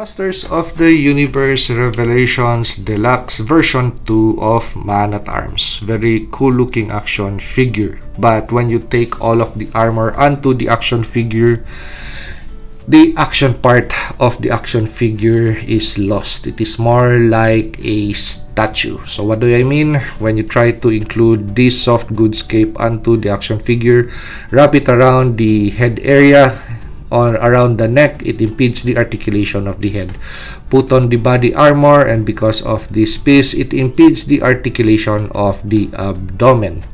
Masters of the Universe Revelations Deluxe version 2 of Man at Arms. Very cool looking action figure. But when you take all of the armor onto the action figure, the action part of the action figure is lost. It is more like a statue. So what do I mean? When you try to include this soft goods cape onto the action figure, wrap it around the head area or around the neck, it impedes the articulation of the head. Put on the body armor, and because of this piece, it impedes the articulation of the abdomen.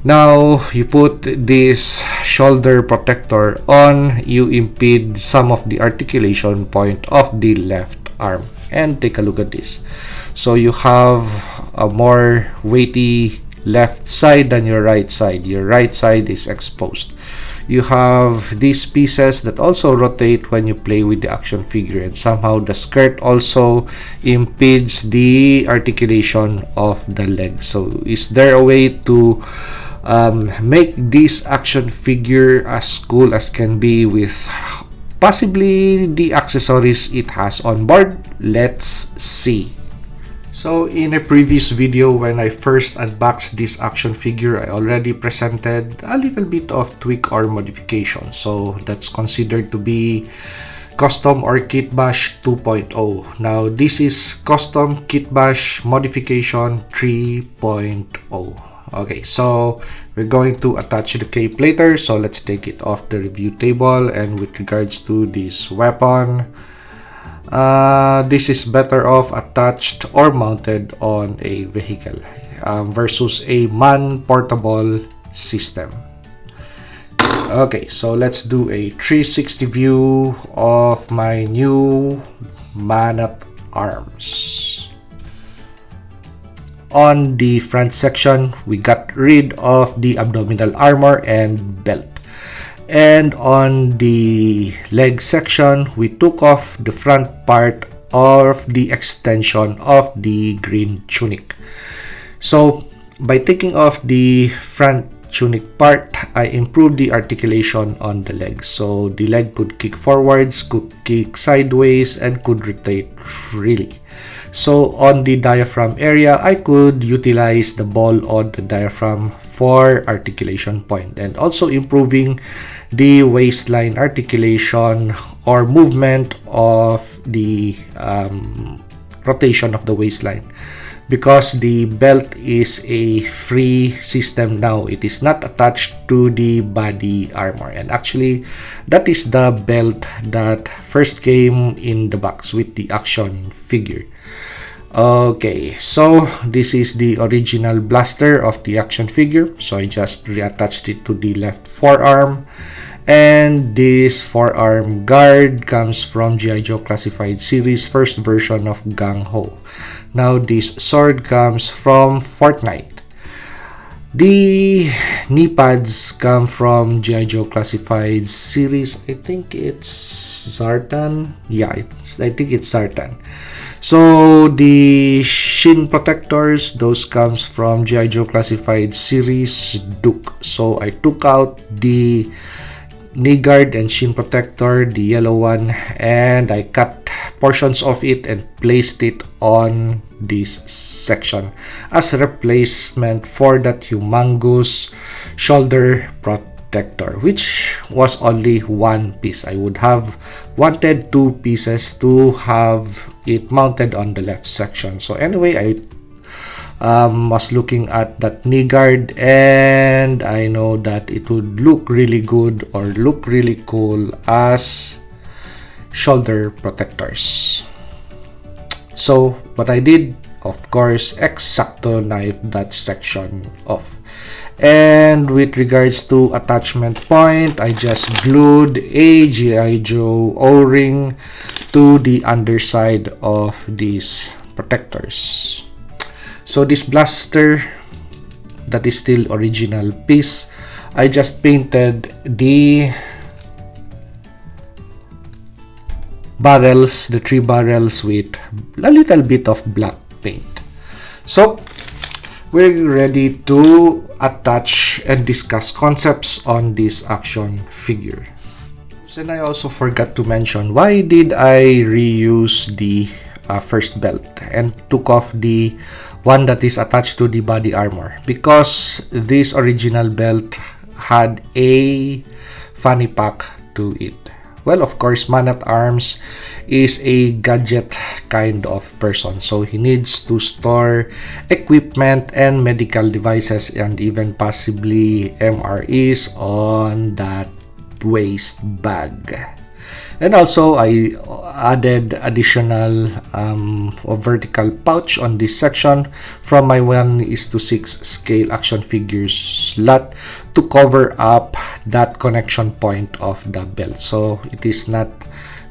Now, you put this shoulder protector on, you impede some of the articulation point of the left arm. And take a look at this. So you have a more weighty left side than your right side. Your right side is exposed. You have these pieces that also rotate when you play with the action figure, and somehow the skirt also impedes the articulation of the legs. So is there a way to make this action figure as cool as can be with possibly the accessories it has on board? Let's see. So in a previous video, when I first unboxed this action figure, I already presented a little bit of tweak or modification. So that's considered to be custom or kit bash 2.0. Now this is custom kit bash modification 3.0. Okay, so we're going to attach the cape later, so let's take it off the review table. And with regards to this weapon, this is better off attached or mounted on a vehicle versus a man-portable system. Okay, so let's do a 360 view of my new Man at Arms. On the front section, we got rid of the abdominal armor and belt. And on the leg section, we took off the front part of the extension of the green tunic. So by taking off the front tunic part, I improved the articulation on the leg. So the leg could kick forwards, could kick sideways, and could rotate freely. So on the diaphragm area, I could utilize the ball on the diaphragm for articulation point, and also improving the waistline articulation or movement of the rotation of the waistline. Because the belt is a free system now, it is not attached to the body armor. And actually, that is the belt that first came in the box with the action figure. Okay, so this is the original blaster of the action figure. So I just reattached it to the left forearm. And this forearm guard comes from G.I. Joe Classified Series first version of Gang Ho. Now this sword comes from Fortnite. The knee pads come from G.I. Joe Classified Series. I think it's Zartan. Yeah, I think it's Zartan. So the shin protectors, those comes from G.I. Joe Classified Series Duke. So I took out the knee guard and shin protector, the yellow one, and I cut portions of it and placed it on this section as a replacement for that humongous shoulder protector, which was only one piece. I would have wanted two pieces to have it mounted on the left section. So anyway, I was looking at that knee guard, and I know that it would look really good or look really cool as shoulder protectors. So what I did, of course, exacto knife that section off. And with regards to attachment point, I just glued a G.I. Joe O-ring to the underside of these protectors. So this blaster, that is still original piece, I just painted the barrels, the three barrels, with a little bit of black paint. So we're ready to attach and discuss concepts on this action figure. And I also forgot to mention, why did I reuse the first belt and took off the one that is attached to the body armor? Because this original belt had a fanny pack to it. Well, of course, Man at Arms is a gadget kind of person, so he needs to store equipment and medical devices and even possibly MREs on that waist bag. And also I added additional vertical pouch on this section from my 1:6 scale action figures slot to cover up that connection point of the belt, so it is not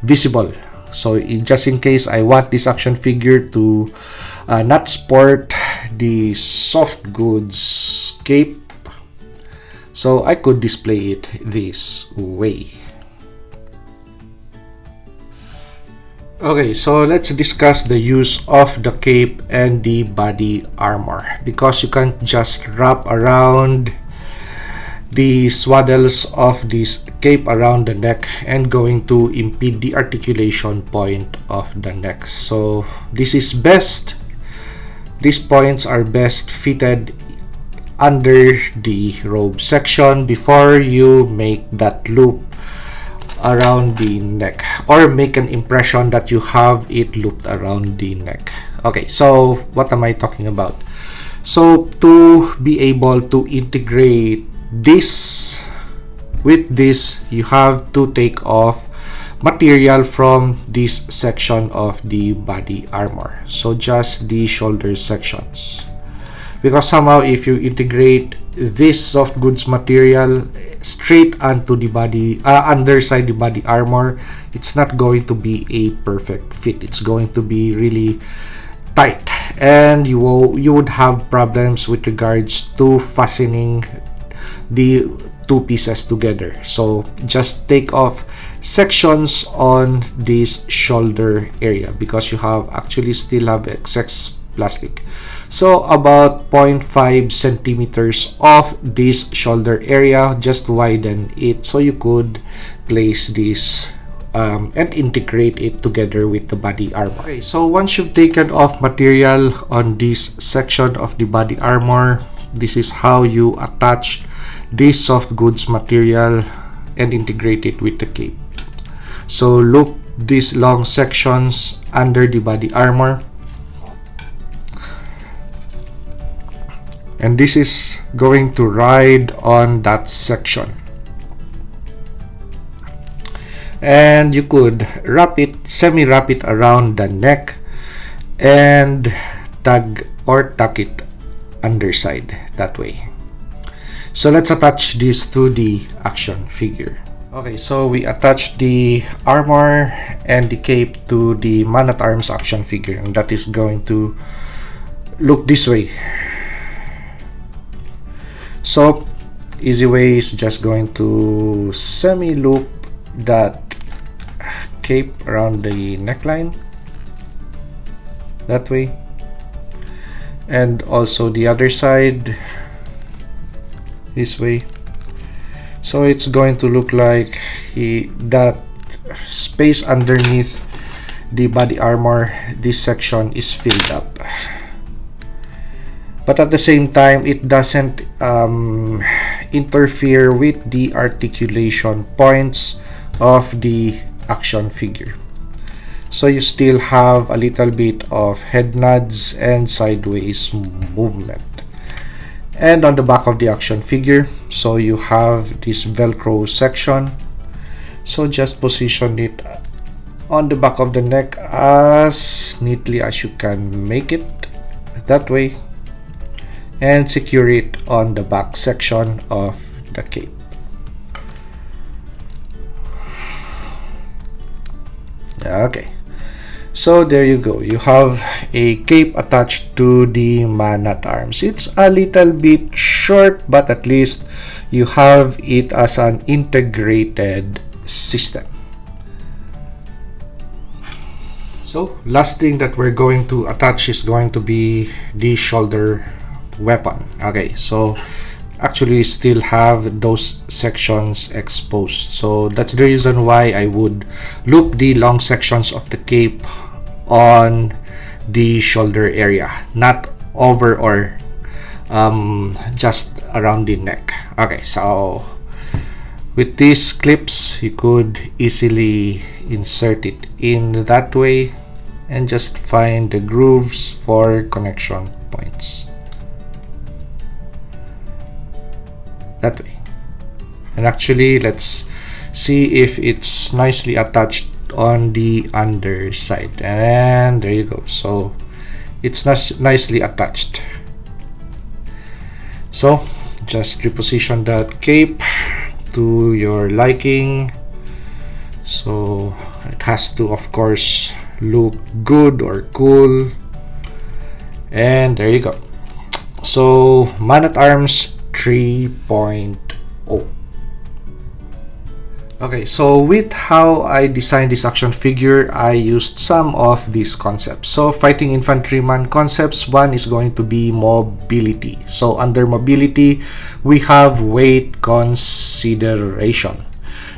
visible. So just in case I want this action figure to not sport the soft goods cape, so I could display it this way. Okay, so let's discuss the use of the cape and the body armor, because you can't just wrap around the swaddles of this cape around the neck and going to impede the articulation point of the neck. So this is best, these points are best fitted under the robe section before you make that loop around the neck, or make an impression that you have it looped around the neck. Okay, so what am I talking about? So to be able to integrate this with this, you have to take off material from this section of the body armor, so just the shoulder sections, because somehow if you integrate this soft goods material straight onto the body underside the body armor, it's not going to be a perfect fit. It's going to be really tight, and you would have problems with regards to fastening the two pieces together. So just take off sections on this shoulder area, because you have actually still have excess plastic. So about 0.5 centimeters of this shoulder area, just widen it so you could place this and integrate it together with the body armor. Okay, so once you've taken off material on this section of the body armor, this is how you attach this soft goods material and integrate it with the cape. So loop these long sections under the body armor, and this is going to ride on that section, and you could wrap it, semi-wrap it around the neck and tag or tuck it underside that way. So let's attach this to the action figure. Okay, so we attached the armor and the cape to the Man at Arms action figure, and that is going to look this way. So easy way is just going to semi loop that cape around the neckline that way, and also the other side this way. So it's going to look like that space underneath the body armor, this section is filled up, but at the same time it doesn't interfere with the articulation points of the action figure. So you still have a little bit of head nods and sideways movement. And on the back of the action figure, so you have this velcro section, so just position it on the back of the neck as neatly as you can make it that way, and secure it on the back section of the cape. Okay, so there you go, you have a cape attached to the Man at Arms. It's a little bit short, but at least you have it as an integrated system. So last thing that we're going to attach is going to be the shoulder weapon. Okay, so actually still have those sections exposed. So that's the reason why I would loop the long sections of the cape on the shoulder area, not over or just around the neck. Okay, so with these clips you could easily insert it in that way and just find the grooves for connection points that way. And actually, let's see if it's nicely attached on the underside. And there you go. So it's nicely attached. So just reposition that cape to your liking. So it has to, of course, look good or cool. And there you go. So Man at Arms 3.0. Okay, so with how I designed this action figure, I used some of these concepts. So fighting infantryman concepts, one is going to be mobility. So under mobility, we have weight consideration.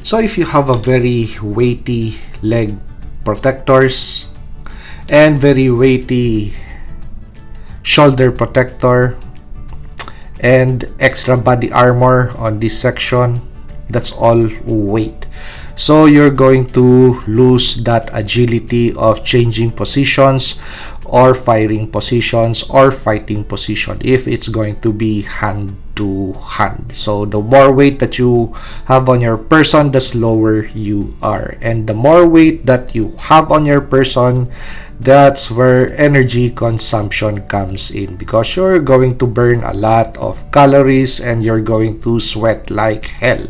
So if you have a very weighty leg protectors and very weighty shoulder protector and extra body armor on this section, that's all weight. So you're going to lose that agility of changing positions or firing positions or fighting position if it's going to be hand to hand. So the more weight that you have on your person, the slower you are, and the more weight that you have on your person, that's where energy consumption comes in, because you're going to burn a lot of calories and you're going to sweat like hell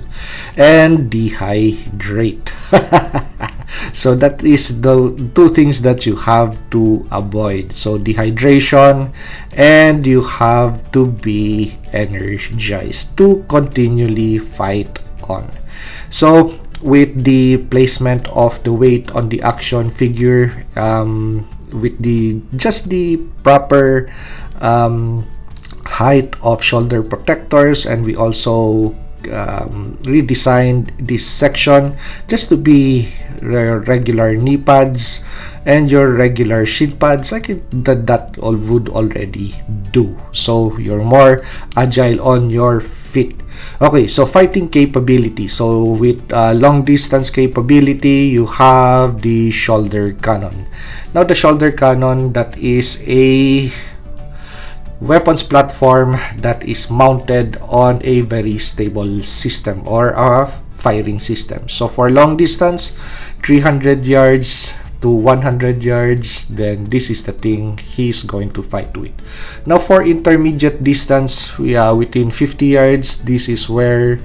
and dehydrate. So that is the two things that you have to avoid. So dehydration, and you have to be energized to continually fight on. So with the placement of the weight on the action figure, with the just the proper height of shoulder protectors, and we also redesigned this section just to be regular knee pads and your regular shin pads. I think that all would already do, so you're more agile on your feet. Okay, so fighting capability. So with long distance capability, you have the shoulder cannon. Now the shoulder cannon, that is a weapons platform that is mounted on a very stable system or a firing system. So for long distance, 300 yards to 100 yards, then this is the thing he's going to fight with. Now for intermediate distance, within 50 yards, this is where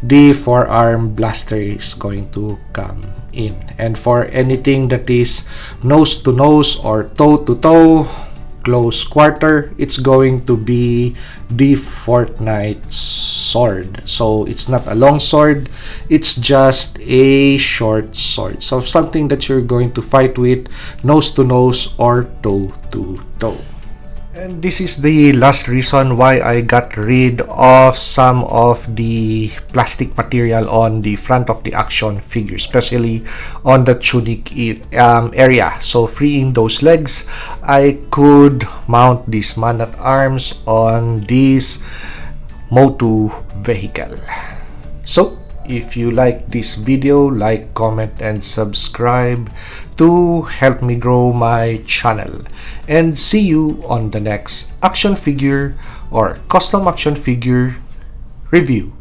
the forearm blaster is going to come in. And for anything that is nose to nose or toe to toe, close quarter, it's going to be the Fortnite sword. So it's not a long sword, it's just a short sword. So something that you're going to fight with nose to nose or toe to toe. And this is the last reason why I got rid of some of the plastic material on the front of the action figure, especially on the tunic area. So freeing those legs, I could mount this man at arms on this Motu vehicle. So if you like this video, like, comment, and subscribe to help me grow my channel. And see you on the next action figure or custom action figure review.